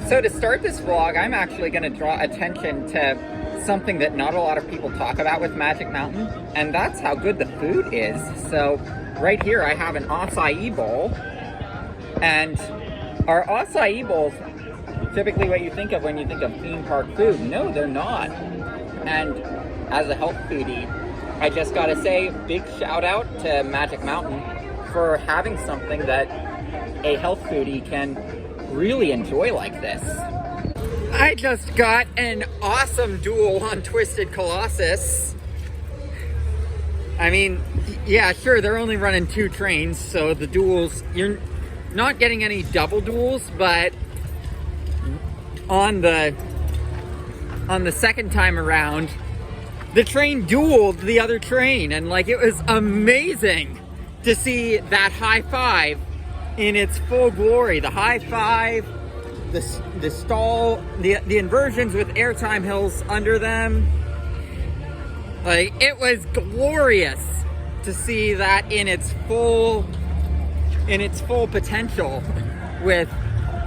So to start this vlog, I'm actually going to draw attention to something that not a lot of people talk about with Magic Mountain, and that's how good the food is. So right here I have an acai bowl, and our acai bowls, typically what you think of when you think of theme park food. No, they're not. And as a health foodie, I just gotta say, big shout out to Magic Mountain for having something that a health foodie can really enjoy like this. I just got an awesome duel on Twisted Colossus. I mean, yeah, sure, they're only running 2 trains, so the duels, you're not getting any double duels, but on the second time around, the train dueled the other train, and like, it was amazing to see that high five in its full glory. The high five, the stall, the inversions with airtime hills under them. Like, it was glorious to see that in its full potential with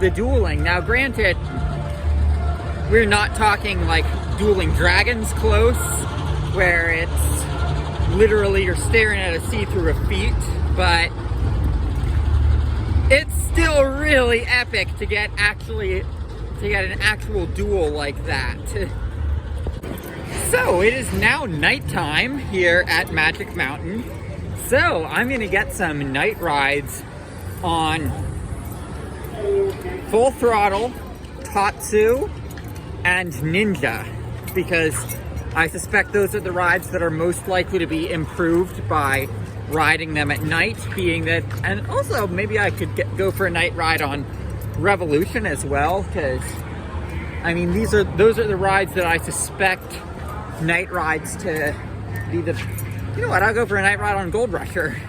the dueling. Now granted, we're not talking like dueling dragons close, where it's literally you're staring at a see-through of feet, but it's still really epic to get an actual duel like that. So it is now nighttime here at Magic Mountain. So I'm gonna get some night rides on Full Throttle, Tatsu, and Ninja, because I suspect those are the rides that are most likely to be improved by riding them at night, being that, and also maybe I could go for a night ride on Revolution as well, because I mean those are the rides that I suspect night rides to be the, you know what, I'll go for a night ride on Gold Rusher,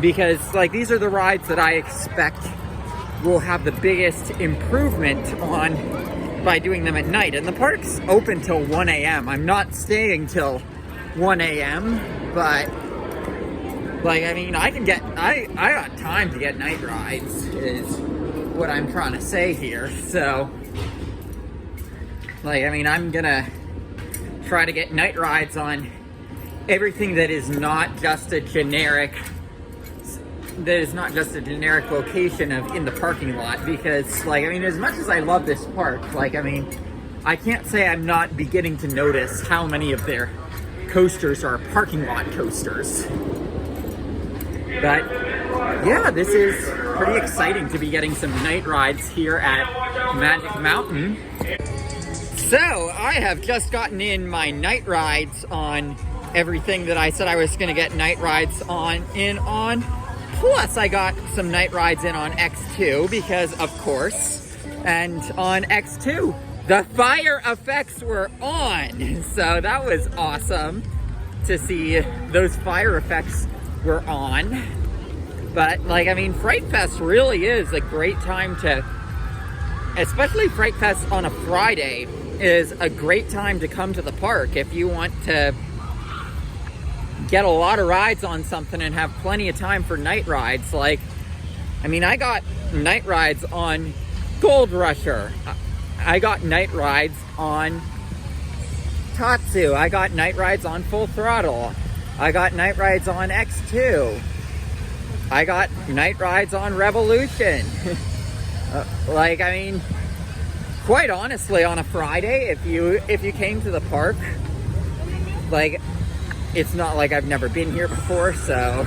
because like these are the rides that I expect will have the biggest improvement on by doing them at night. And the park's open till 1 a.m. I'm not staying till 1 a.m. but like, I mean, I got time to get night rides, is what I'm trying to say here. So, like, I mean, I'm gonna try to get night rides on everything that is not just a generic location of in the parking lot, because, like, I mean, as much as I love this park, like, I mean, I can't say I'm not beginning to notice how many of their coasters are parking lot coasters. But yeah, this is pretty exciting to be getting some night rides here at Magic Mountain. So I have just gotten in my night rides on everything that I said I was going to get night rides on. Plus I got some night rides in on X2, because of course, and on X2 the fire effects were on, so that was awesome to see those fire effects were on. But like, I mean, Fright Fest really is a great time to, especially Fright Fest on a Friday is a great time to come to the park if you want to get a lot of rides on something and have plenty of time for night rides. Like, I mean, I got night rides on Gold Rusher, I got night rides on Tatsu, I got night rides on Full Throttle, I got night rides on X2, I got night rides on Revolution. Like, I mean, quite honestly, on a Friday, if you came to the park, like, it's not like I've never been here before, so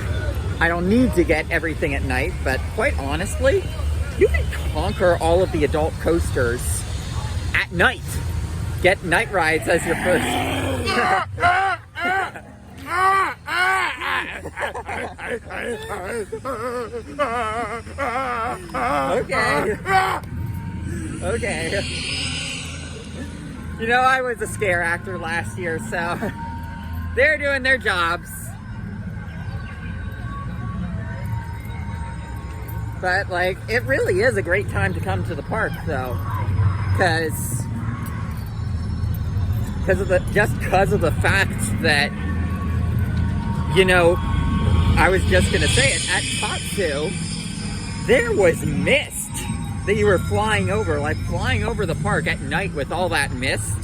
I don't need to get everything at night, but quite honestly, you can conquer all of the adult coasters at night. Get night rides as your first. Okay. You know, I was a scare actor last year, so they're doing their jobs. But like, it really is a great time to come to the park, though, because of the fact that, you know, I was just gonna say it, at Tatsu there was mist that you were flying over, like flying over the park at night with all that mist.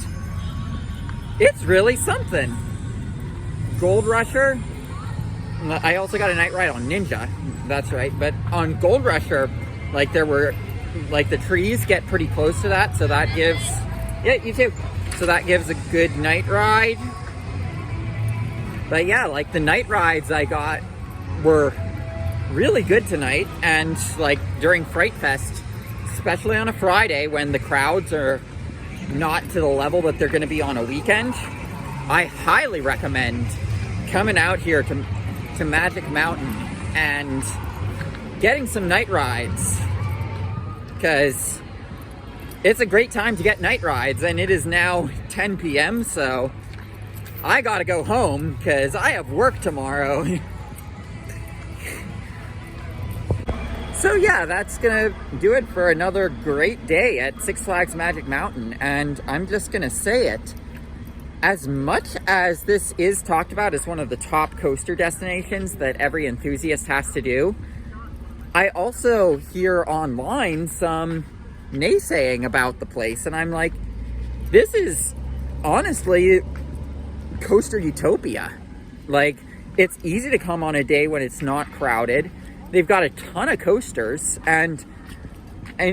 It's really something. Gold Rusher. I also got a night ride on Ninja. That's right. But on Gold Rusher, like there were, like the trees get pretty close to that. So that gives, yeah, you too. So that gives a good night ride. But yeah, like the night rides I got were really good tonight. And like during Fright Fest, especially on a Friday when the crowds are not to the level that they're going to be on a weekend, I highly recommend coming out here to Magic Mountain and getting some night rides, because it's a great time to get night rides. And it is now 10 p.m. so I gotta go home because I have work tomorrow. So yeah, that's gonna do it for another great day at Six Flags Magic Mountain. And I'm just gonna say it, as much as this is talked about as one of the top coaster destinations that every enthusiast has to do, I also hear online some naysaying about the place. And I'm like, this is honestly coaster utopia. Like, it's easy to come on a day when it's not crowded. They've got a ton of coasters, and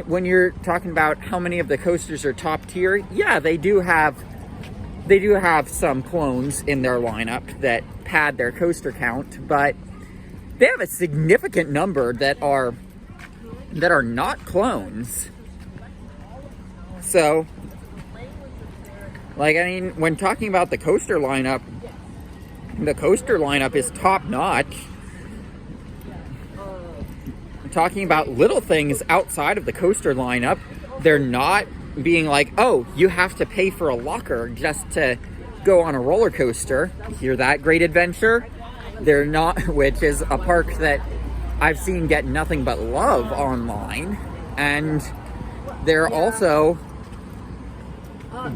when you're talking about how many of the coasters are top tier, yeah, they do have some clones in their lineup that pad their coaster count, but they have a significant number that are not clones. So, like, I mean, when talking about the coaster lineup is top notch. Talking about little things outside of the coaster lineup, they're not being like, oh, you have to pay for a locker just to go on a roller coaster. Hear that, Great Adventure? They're not, which is a park that I've seen get nothing but love online. And they're also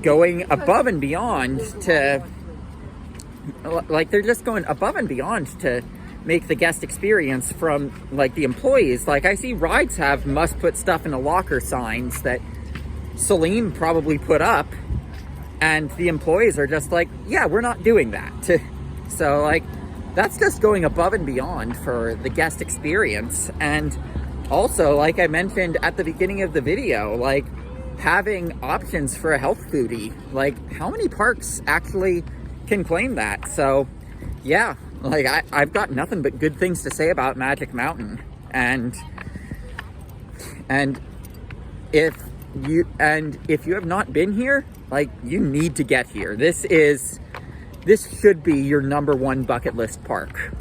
going above and beyond to, like, they're just going above and beyond to make the guest experience from, like, the employees. Like, I see rides have must put stuff in a locker signs that Celine probably put up, and the employees are just like, yeah, we're not doing that. So, like, that's just going above and beyond for the guest experience. And also, like I mentioned at the beginning of the video, like, having options for a health foodie. Like, how many parks actually can claim that? So, yeah. Like, I've got nothing but good things to say about Magic Mountain. And if you have not been here, like, you need to get here. This should be your #1 bucket list park.